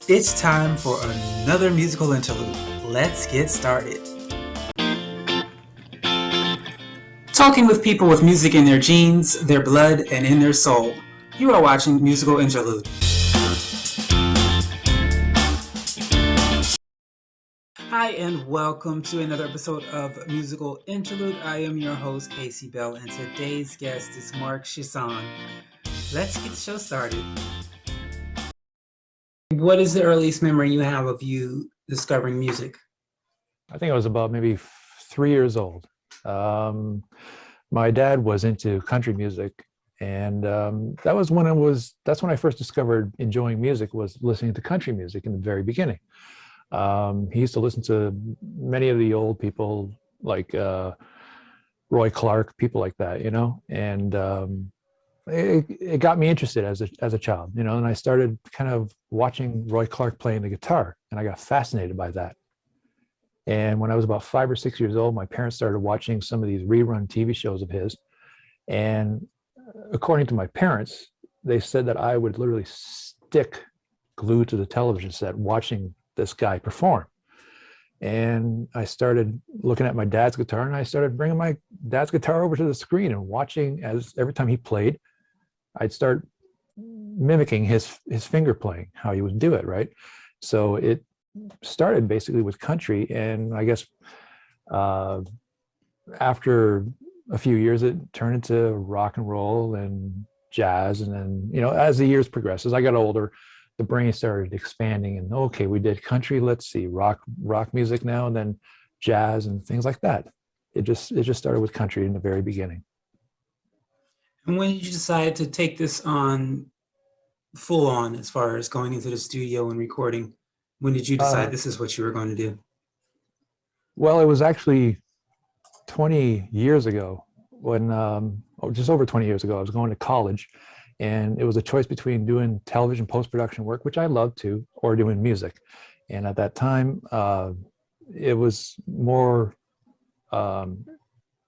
It's time for another musical interlude. Let's get started. Talking with people with music in their genes, their blood, and in their soul. You are watching Musical Interlude. Hi, and welcome to another episode of Musical Interlude. I am your host, Casey Bell, and today's guest is Marc Chiasson. Let's get the show started. What is the earliest memory you have of you discovering music? I think I was about maybe 3 years old. My dad was into country music, and that's when I first discovered enjoying music, was listening to country music in the very beginning. He used to listen to many of the old people like Roy Clark, people like that, and it got me interested as a child, and I started kind of watching Roy Clark playing the guitar, and I got fascinated by that. And when I was about 5 or 6 years old, my parents started watching some of these rerun TV shows of his. And according to my parents, they said that I would literally stick glued to the television set watching this guy perform. And I started looking at my dad's guitar, and I started bringing my dad's guitar over to the screen and watching, as every time he played, I'd start mimicking his finger playing, how he would do it, right? So it started basically with country, and I guess after a few years it turned into rock and roll and jazz, and then as the years progressed, as I got older, the brain started expanding, and okay, we did country, let's see, rock music now, and then jazz and things like that. It just started with country in the very beginning. And when did you decide to take this on full on, as far as going into the studio and recording? When did you decide this is what you were going to do? Well, it was actually 20 years ago when, just over 20 years ago, I was going to college, and it was a choice between doing television post-production work, which I love to, or doing music. And at that time, it was more,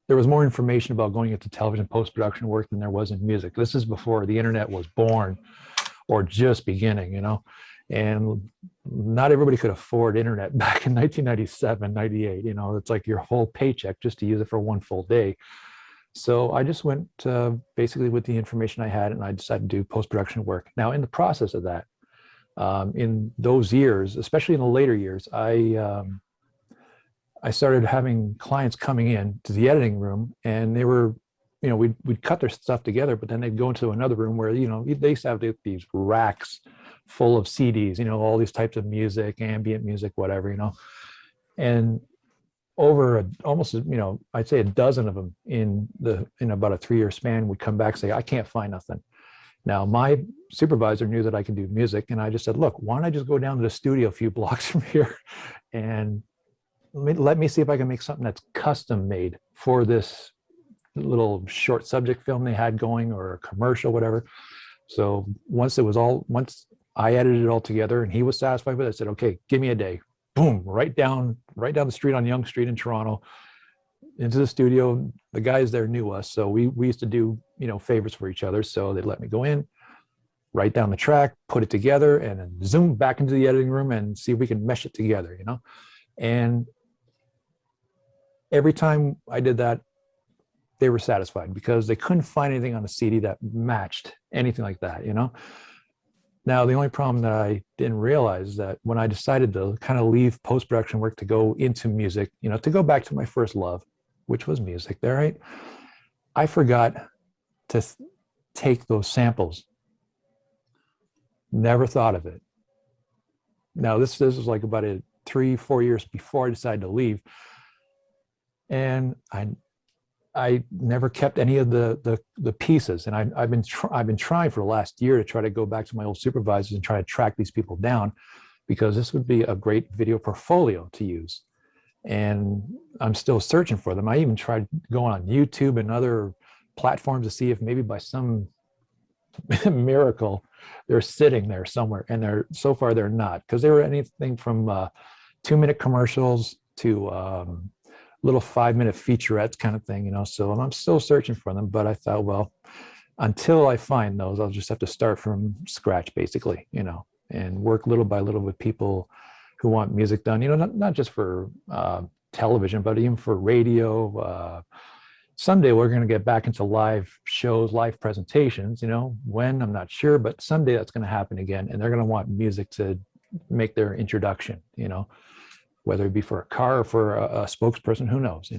there was more information about going into television post-production work than there was in music. This is before the internet was born or just beginning, and not everybody could afford internet back in 1997, 98. It's like your whole paycheck just to use it for one full day. So I just went basically with the information I had, and I decided to do post-production work. Now, in the process of that, in those years, especially in the later years, I started having clients coming in to the editing room, and they were, we'd cut their stuff together, but then they'd go into another room where, they used to have these racks full of CDs, all these types of music, ambient music, whatever, and over almost, I'd say a dozen of them in about a 3-year span would come back and say, I can't find nothing. Now, my supervisor knew that I could do music, and I just said, look, why don't I just go down to the studio a few blocks from here and let me see if I can make something that's custom made for this little short subject film they had going, or a commercial, whatever. So once I edited it all together and he was satisfied with it, I said, okay, give me a day. Boom, right down the street on Yonge Street in Toronto, into the studio. The guys there knew us, so we used to do, favors for each other. So they'd let me go in, write down the track, put it together, and then zoom back into the editing room and see if we can mesh it together, And every time I did that, they were satisfied, because they couldn't find anything on the CD that matched anything like that, Now, the only problem that I didn't realize is that when I decided to kind of leave post-production work to go into music, to go back to my first love, which was music there, right? I forgot to take those samples. Never thought of it. Now, this was like about 3-4 years before I decided to leave. And I never kept any of the pieces, and I've been trying for the last year to try to go back to my old supervisors and try to track these people down, because this would be a great video portfolio to use. And I'm still searching for them. I even tried going on YouTube and other platforms to see if maybe by some miracle they're sitting there somewhere, and so far they're not, because they were anything from 2-minute commercials to little 5-minute featurettes kind of thing, so I'm still searching for them. But I thought, well, until I find those, I'll just have to start from scratch, basically, and work little by little with people who want music done, not just for television, but even for radio. Someday we're going to get back into live shows, live presentations, when, I'm not sure, but someday that's going to happen again. And they're going to want music to make their introduction, whether it be for a car or for a spokesperson, who knows,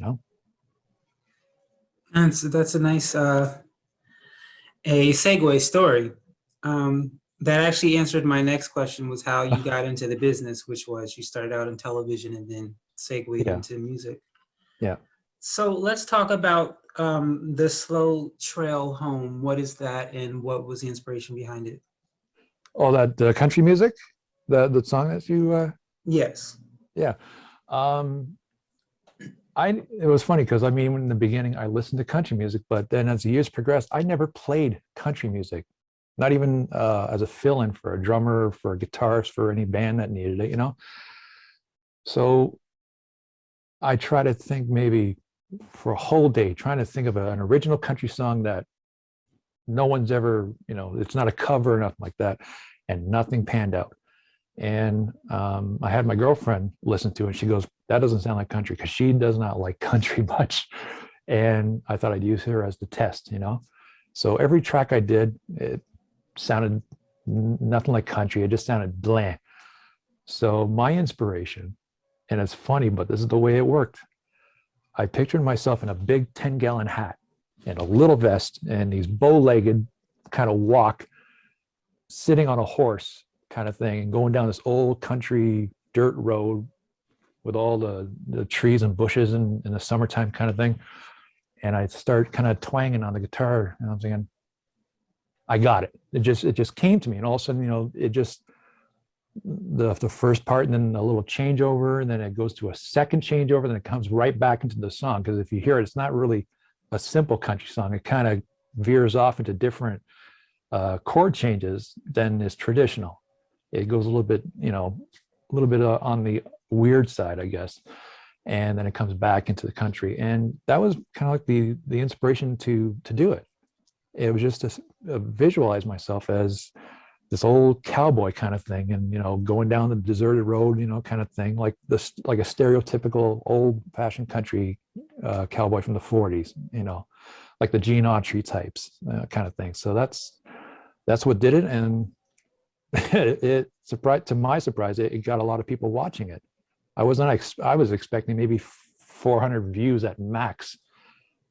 And so that's a nice a segue story. That actually answered my next question, was how you got into the business, which was you started out in television and then segued into music. Yeah. So let's talk about the Slow Trail Home. What is that, and what was the inspiration behind it? Oh, that country music, the song that you. Yes. Yeah. It was funny because in the beginning I listened to country music, but then as the years progressed, I never played country music, not even as a fill-in for a drummer, for a guitarist, for any band that needed it, So I try to think, maybe for a whole day, trying to think of an original country song that no one's ever, it's not a cover or nothing like that, and nothing panned out. And I had my girlfriend listen to it, and she goes, "That doesn't sound like country," because she does not like country much. And I thought I'd use her as the test, So every track I did, it sounded nothing like country. It just sounded bland. So my inspiration, and it's funny, but this is the way it worked. I pictured myself in a big 10-gallon hat and a little vest and these bow-legged kind of walk, sitting on a horse kind of thing, and going down this old country dirt road with all the trees and bushes in the summertime kind of thing. And I start kind of twanging on the guitar, and I'm thinking, I got it. It just came to me. And all of a sudden, it just, the first part, and then a little changeover, and then it goes to a second changeover, then it comes right back into the song. Because if you hear it, it's not really a simple country song. It kind of veers off into different chord changes than is traditional. It goes a little bit, on the weird side, I guess. And then it comes back into the country. And that was kind of like the inspiration to do it. It was just to visualize myself as this old cowboy kind of thing, and going down the deserted road, kind of thing, like a stereotypical old-fashioned country cowboy from the 40s, like the Gene Autry types kind of thing. So that's what did it. And it surprised, to my surprise, it got a lot of people watching it. I was expecting maybe 400 views at max,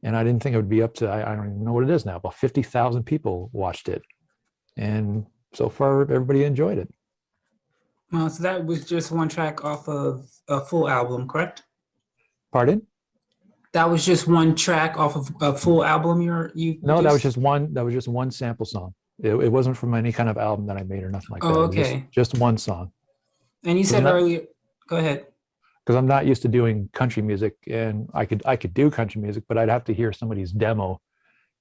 and I didn't think it would be up to, I don't even know what it is now, about 50,000 people watched it, and so far everybody enjoyed it. Well, so that was just one track off of a full album, correct? Pardon? That was just one track off of a full album. No, that was just one sample song. It wasn't from any kind of album that I made or nothing like that. Oh, okay. Just one song. And you said earlier, go ahead. Because I'm not used to doing country music, and I could do country music, but I'd have to hear somebody's demo,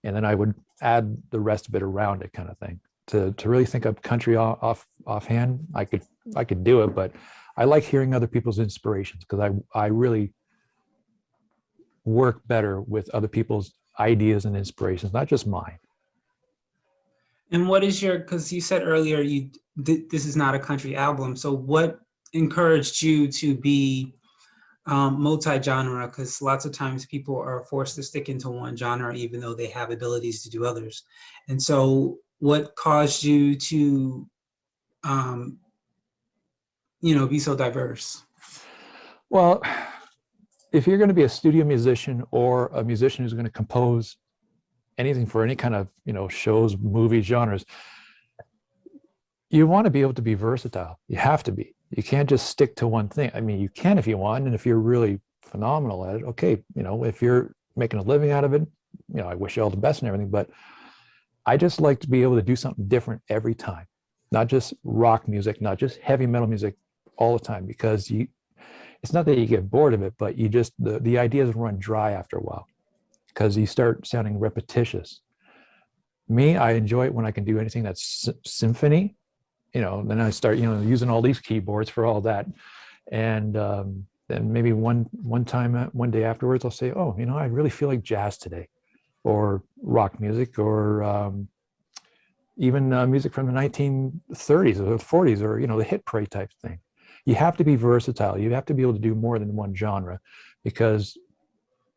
and then I would add the rest of it around it, kind of thing. To really think of country offhand, I could do it, but I like hearing other people's inspirations, because I really work better with other people's ideas and inspirations, not just mine. And what is because you said earlier this is not a country album, so what encouraged you to be multi-genre? Because lots of times people are forced to stick into one genre even though they have abilities to do others. And so what caused you to be so diverse? Well, if you're going to be a studio musician or a musician who's going to compose anything for any kind of shows, movies, genres, you want to be able to be versatile. You have to be. You can't just stick to one thing. I mean, you can if you want, and if you're really phenomenal at it, okay. If you're making a living out of it, I wish you all the best and everything. But I just like to be able to do something different every time, not just rock music, not just heavy metal music all the time, because it's not that you get bored of it, but you just the ideas run dry after a while, because you start sounding repetitious. Me, I enjoy it when I can do anything that's symphony. Then I start, using all these keyboards for all that. And then maybe one day afterwards, I'll say, oh, I really feel like jazz today, or rock music, or even music from the 1930s or the 40s, or the hit parade type thing. You have to be versatile. You have to be able to do more than one genre, because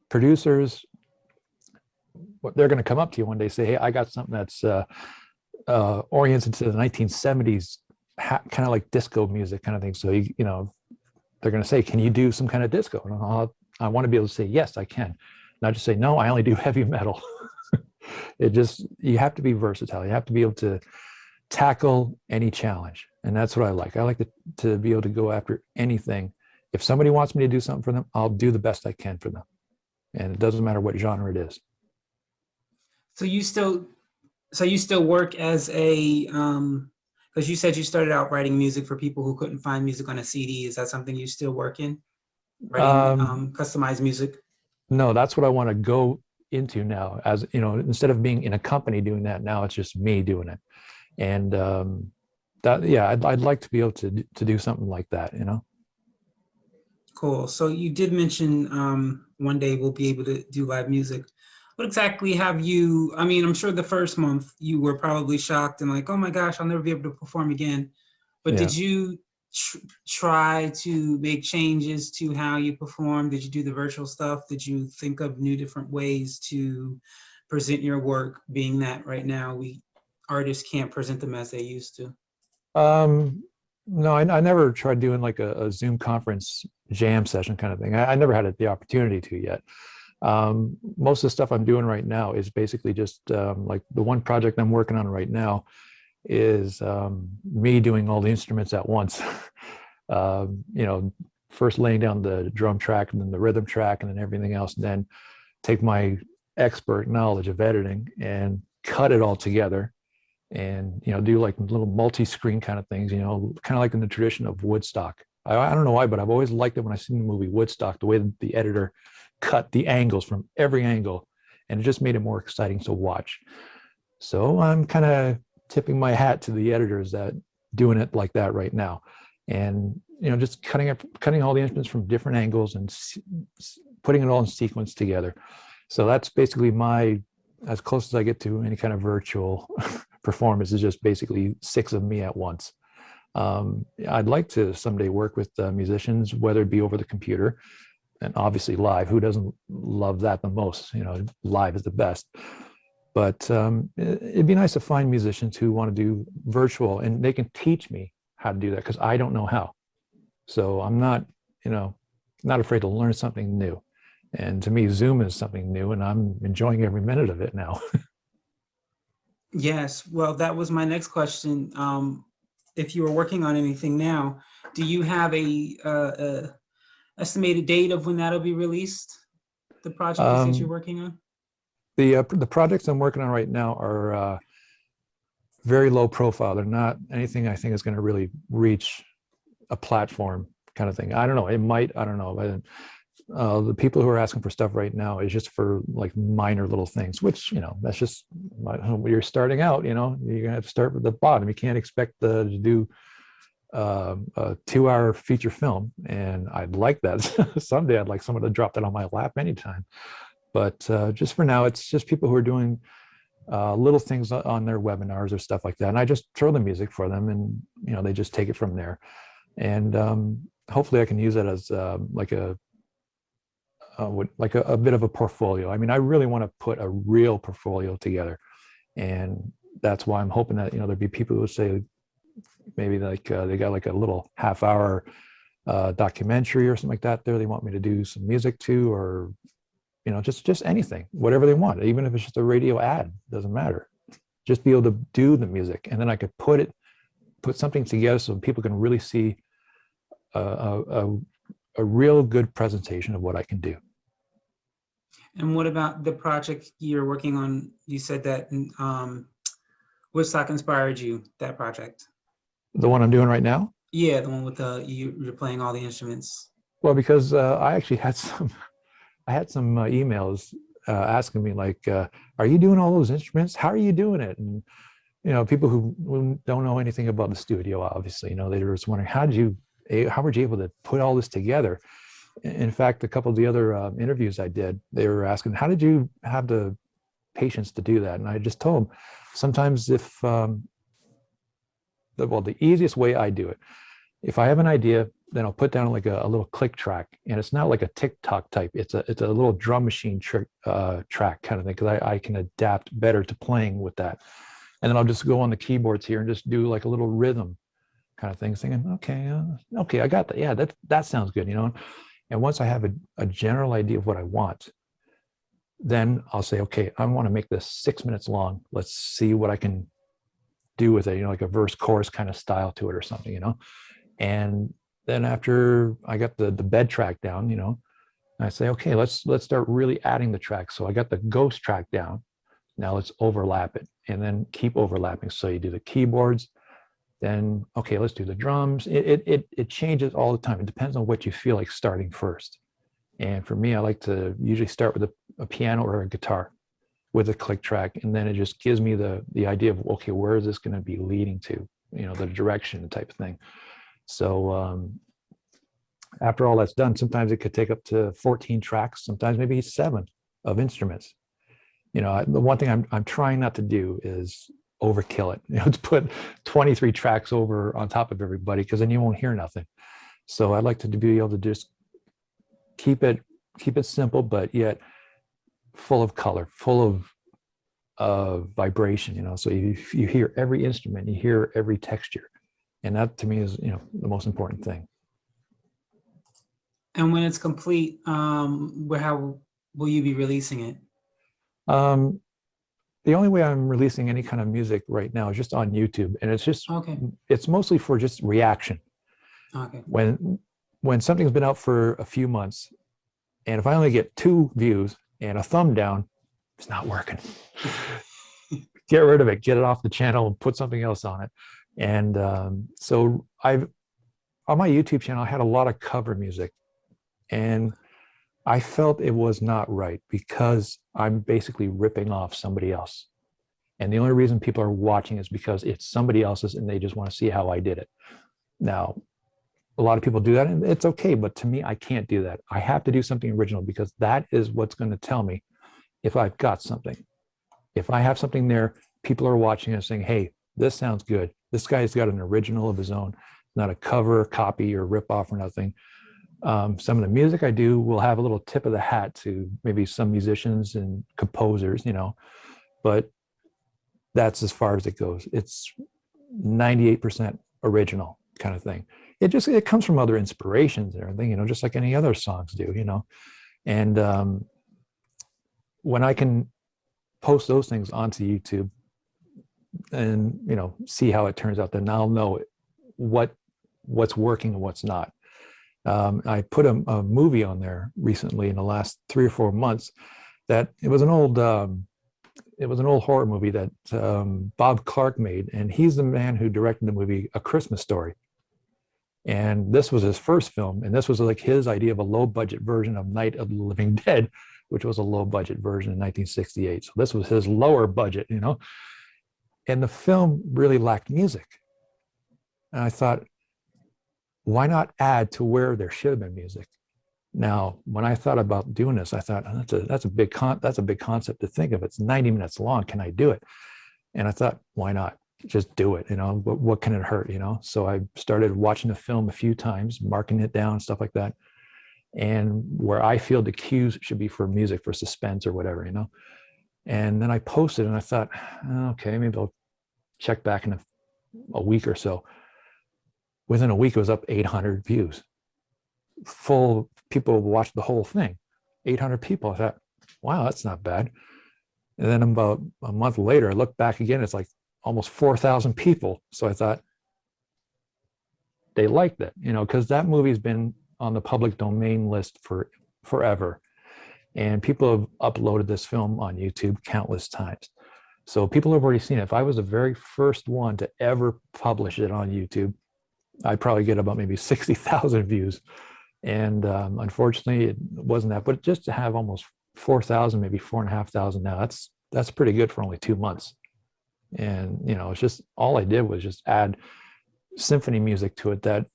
producers, they're going to come up to you one day and say, hey, I got something that's oriented to the 1970s, kind of like disco music kind of thing. So they're going to say, can you do some kind of disco? And I want to be able to say, yes, I can. Not just say, no, I only do heavy metal. You have to be versatile. You have to be able to tackle any challenge. And that's what I like. I like to be able to go after anything. If somebody wants me to do something for them, I'll do the best I can for them. And it doesn't matter what genre it is. So you still work as a, because you said you started out writing music for people who couldn't find music on a CD. Is that something you still work in? Writing customized music? No, that's what I want to go into now. As instead of being in a company doing that, now it's just me doing it. And I'd like to be able to do something like that. Cool. So you did mention one day we'll be able to do live music. What exactly have you, I mean, I'm sure the first month you were probably shocked and like, oh my gosh, I'll never be able to perform again. But Yeah. did you try to make changes to how you perform? Did you do the virtual stuff? Did you think of new different ways to present your work, being that right now artists can't present them as they used to? No, I never tried doing like a Zoom conference jam session kind of thing. I never had the opportunity to yet. Most of the stuff I'm doing right now is basically just like the one project I'm working on right now is me doing all the instruments at once. First laying down the drum track and then the rhythm track and then everything else, and then take my expert knowledge of editing and cut it all together and do like little multi-screen kind of things, kind of like in the tradition of Woodstock. I don't know why, but I've always liked it when I seen the movie Woodstock, the way that the editor cut the angles from every angle, and it just made it more exciting to watch. So I'm kind of tipping my hat to the editors that doing it like that right now, and just cutting all the instruments from different angles and putting it all in sequence together. So that's basically as close as I get to any kind of virtual performance, is just basically 6 of me at once. I'd like to someday work with musicians, whether it be over the computer and obviously live. Who doesn't love that the most? Live is the best. But it'd be nice to find musicians who want to do virtual, and they can teach me how to do that, because I don't know how. So I'm not afraid to learn something new. And to me, Zoom is something new, and I'm enjoying every minute of it now. Yes, well, that was my next question. If you were working on anything now, do you have a estimated date of when that'll be released? The project you said you're working on? The projects I'm working on right now are very low profile. They're not anything I think is going to really reach a platform kind of thing. I don't know. It might. I don't know. The people who are asking for stuff right now is just for like minor little things, which that's just when you're starting out. You're gonna have to start with the bottom. You can't expect to do a 2-hour feature film, and I'd like that. Someday I'd like someone to drop that on my lap anytime. But just for now, it's just people who are doing little things on their webinars or stuff like that, and I just throw the music for them, and they just take it from there. And hopefully I can use that as like a bit of a portfolio. I mean, I really want to put a real portfolio together, and that's why I'm hoping that there'd be people who say maybe like they got like a little half-hour documentary or something like that there they want me to do some music to, or just anything, whatever they want, even if it's just a radio ad, doesn't matter. Just be able to do the music, and then I could put something together so people can really see a real good presentation of what I can do. And what about the project you're working on? You said that Woodstock inspired you, that project. The one I'm doing right now? Yeah, the one with you're playing all the instruments. Well, because I actually had some emails asking me like, are you doing all those instruments? How are you doing it? And people who don't know anything about the studio, obviously, they were just wondering, how were you able to put all this together? In fact, a couple of the other interviews I did, they were asking, how did you have the patience to do that? And I just told them, sometimes if, the easiest way I do it, if I have an idea, then I'll put down like a little click track, and it's not like a TikTok type. It's a little drum machine track kind of thing, because I can adapt better to playing with that. And then I'll just go on the keyboards here and just do like a little rhythm kind of thing, singing, okay, I got that. Yeah, that sounds good, you know. And once I have a general idea of what I want, then I'll say, okay, I want to make this 6 minutes long. Let's see what I can do with it, you know, like a verse chorus kind of style to it or something, you know. And then after I got the bed track down, you know, I say, okay, let's start really adding the tracks. So I got the ghost track down. Now let's overlap it, and then keep overlapping. So you do the keyboards, then, okay, let's do the drums. It changes all the time. It depends on what you feel like starting first. And for me, I like to usually start with a piano or a guitar with a click track. And then it just gives me the idea of, okay, where is this going to be leading to, you know, the direction type of thing. So after all that's done, sometimes it could take up to 14 tracks, sometimes maybe 7 of instruments. You know, the one thing I'm trying not to do is overkill it. You know, to put 23 tracks over on top of everybody, because then you won't hear nothing. So I'd like to be able to just keep it simple, but yet full of color, full of vibration. You know, so you hear every instrument, you hear every texture, and that to me is, you know, the most important thing. And when it's complete, how will you be releasing it? The only way I'm releasing any kind of music right now is just on YouTube, and it's just, Okay. It's mostly for just reaction. Okay. When something's been out for a few months, and if I only get 2 views and a thumb down, it's not working. Get rid of it, get it off the channel, and put something else on it. And so on my YouTube channel, I had a lot of cover music, and I felt it was not right, because I'm basically ripping off somebody else. And the only reason people are watching is because it's somebody else's and they just want to see how I did it. Now, a lot of people do that, and it's okay, but to me, I can't do that. I have to do something original, because that is what's going to tell me if I've got something. If I have something there, people are watching and saying, hey, this sounds good. This guy's got an original of his own, not a cover, copy, or rip off or nothing. Some of the music I do will have a little tip of the hat to maybe some musicians and composers, you know, but that's as far as it goes. It's 98% original kind of thing. It comes from other inspirations and everything, you know, just like any other songs do, you know. And when I can post those things onto YouTube and, you know, see how it turns out, then I'll know what's working and what's not. I put a movie on there recently in the last 3 or 4 months that it was an old horror movie that Bob Clark made, and he's the man who directed the movie A Christmas Story. And this was his first film, and this was like his idea of a low budget version of Night of the Living Dead, which was a low budget version in 1968. So this was his lower budget, you know. And the film really lacked music. And I thought, why not add to where there should have been music? Now, when I thought about doing this, I thought, oh, that's a big concept to think of. It's 90 minutes long. Can I do it? And I thought, why not? Just do it. You know, what can it hurt? You know. So I started watching the film a few times, marking it down, stuff like that. And where I feel the cues should be for music, for suspense or whatever, you know. And then I posted, and I thought, okay, maybe I'll check back in a week or so. Within a week, it was up 800 views. Full people watched the whole thing. 800 people. I thought, wow, that's not bad. And then about a month later, I looked back again. It's like almost 4,000 people. So I thought, they liked it, you know, because that movie's been on the public domain list for forever. And people have uploaded this film on YouTube countless times. So people have already seen it. If I was the very first one to ever publish it on YouTube, I'd probably get about maybe 60,000 views. And unfortunately, it wasn't that. But just to have almost 4,000, maybe 4,500 now, that's pretty good for only 2 months. And, you know, it's just, all I did was just add symphony music to it that,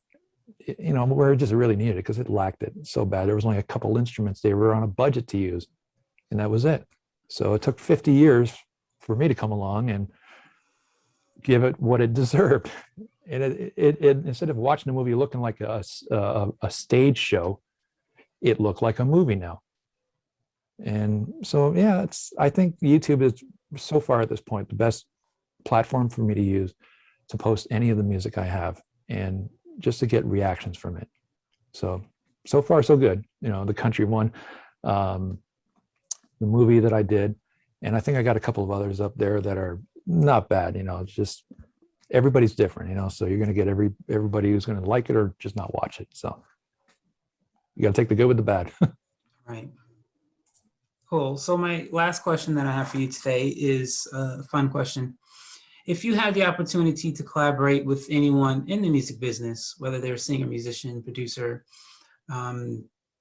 you know, where it just really needed it, because it lacked it so bad. There was only a couple instruments they were on a budget to use, and that was it. So it took 50 years for me to come along and give it what it deserved. And it instead of watching the movie looking like a stage show, it looked like a movie now. And so, yeah, I think YouTube is so far at this point the best platform for me to use to post any of the music I have and just to get reactions from it. So far so good. You know, the country one, the movie that I did, and I think I got a couple of others up there that are not bad. You know, it's just everybody's different, you know, so you're going to get everybody who's going to like it or just not watch it. So you got to take the good with the bad. Right. Cool. So my last question that I have for you today is a fun question. If you had the opportunity to collaborate with anyone in the music business, whether they're a singer, musician, producer,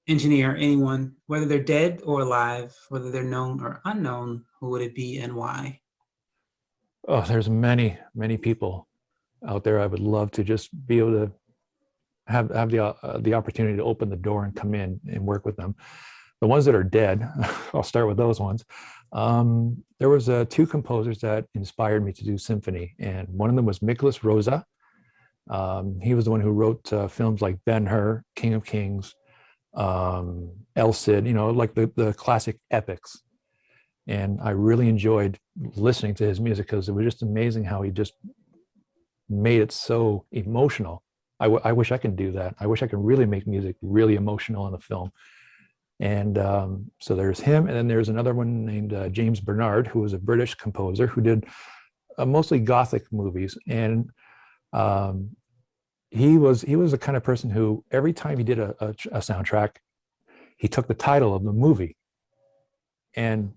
engineer, anyone, whether they're dead or alive, whether they're known or unknown, who would it be and why? Oh, there's many people out there. I would love to just be able to have the opportunity to open the door and come in and work with them. The ones that are dead, I'll start with those ones. There was two composers that inspired me to do symphony, and one of them was Miklos Rosa. He was the one who wrote films like Ben-Hur, King of Kings, El Cid, you know, like the classic epics. And I really enjoyed listening to his music because it was just amazing how he just made it so emotional. I wish I could do that. I wish I could really make music really emotional in a film. And so there's him, and then there's another one named James Bernard, who was a British composer who did mostly Gothic movies. And he was the kind of person who every time he did a soundtrack, he took the title of the movie and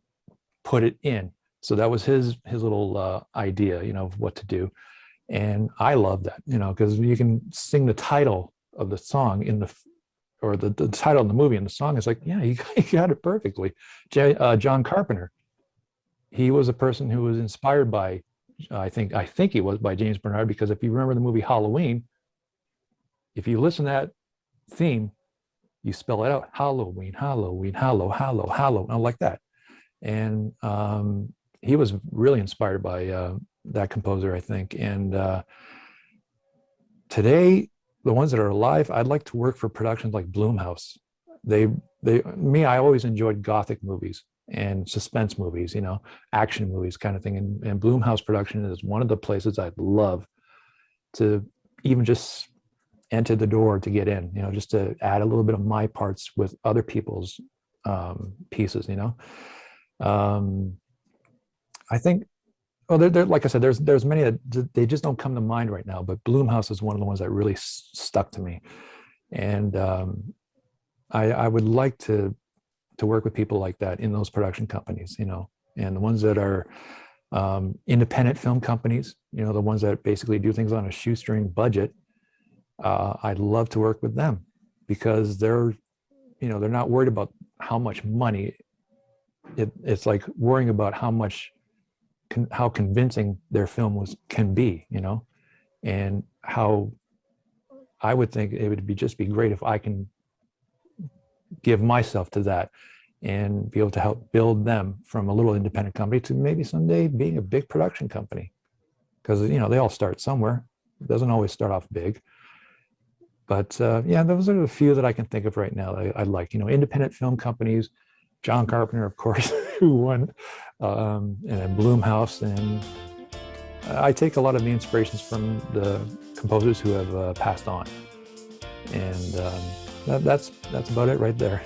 put it in. So that was his little idea, you know, of what to do. And I love that, you know, because you can sing the title of the song or the title of the movie and the song is like, yeah, he got it perfectly. John Carpenter, he was a person who was inspired by, I think he was by James Bernard, because if you remember the movie Halloween, if you listen to that theme, you spell it out, Halloween, Halloween, Hallow, Hallow, Hallow, like that. And he was really inspired by that composer, I think. And today, the ones that are alive, I'd like to work for productions like Blumhouse. I always enjoyed Gothic movies and suspense movies, you know, action movies kind of thing. And Blumhouse production is one of the places I'd love to even just enter the door to get in, you know, just to add a little bit of my parts with other people's pieces, you know. I think, like I said, there's many that they just don't come to mind right now, but Blumhouse is one of the ones that really stuck to me. And I would like to work with people like that in those production companies, you know, and the ones that are independent film companies, you know, the ones that basically do things on a shoestring budget. I'd love to work with them because they're not worried about how much money. It's like worrying about how convincing their film can be, you know, and how I would think it would just be great if I can give myself to that and be able to help build them from a little independent company to maybe someday being a big production company. Because, you know, they all start somewhere. It doesn't always start off big. But yeah, those are the few that I can think of right now that I'd like, you know, independent film companies, John Carpenter, of course, who won, and then Blumhouse. And I take a lot of the inspirations from the composers who have passed on. And that's about it right there.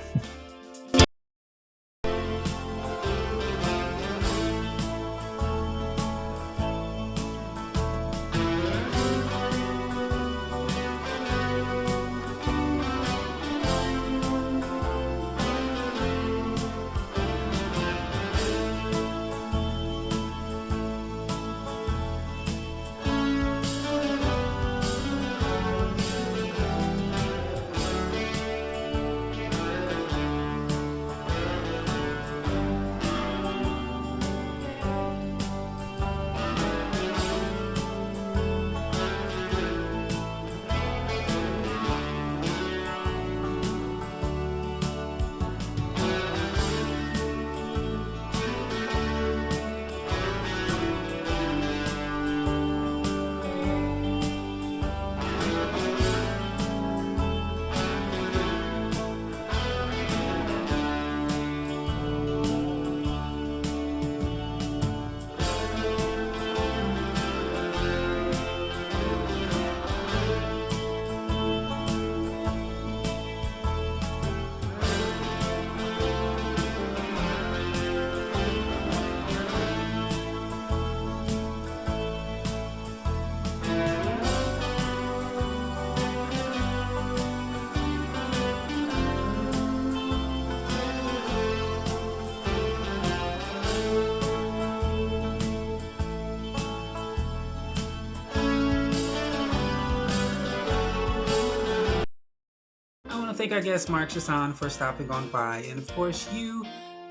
thank our guest, Marc Chiasson, for stopping on by. And of course, you,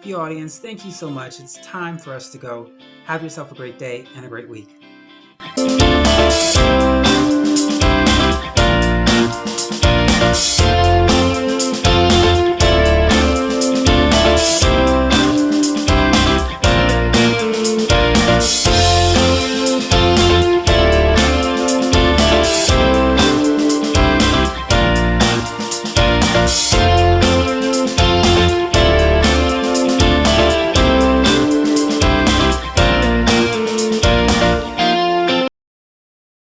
the audience, thank you so much. It's time for us to go. Have yourself a great day and a great week.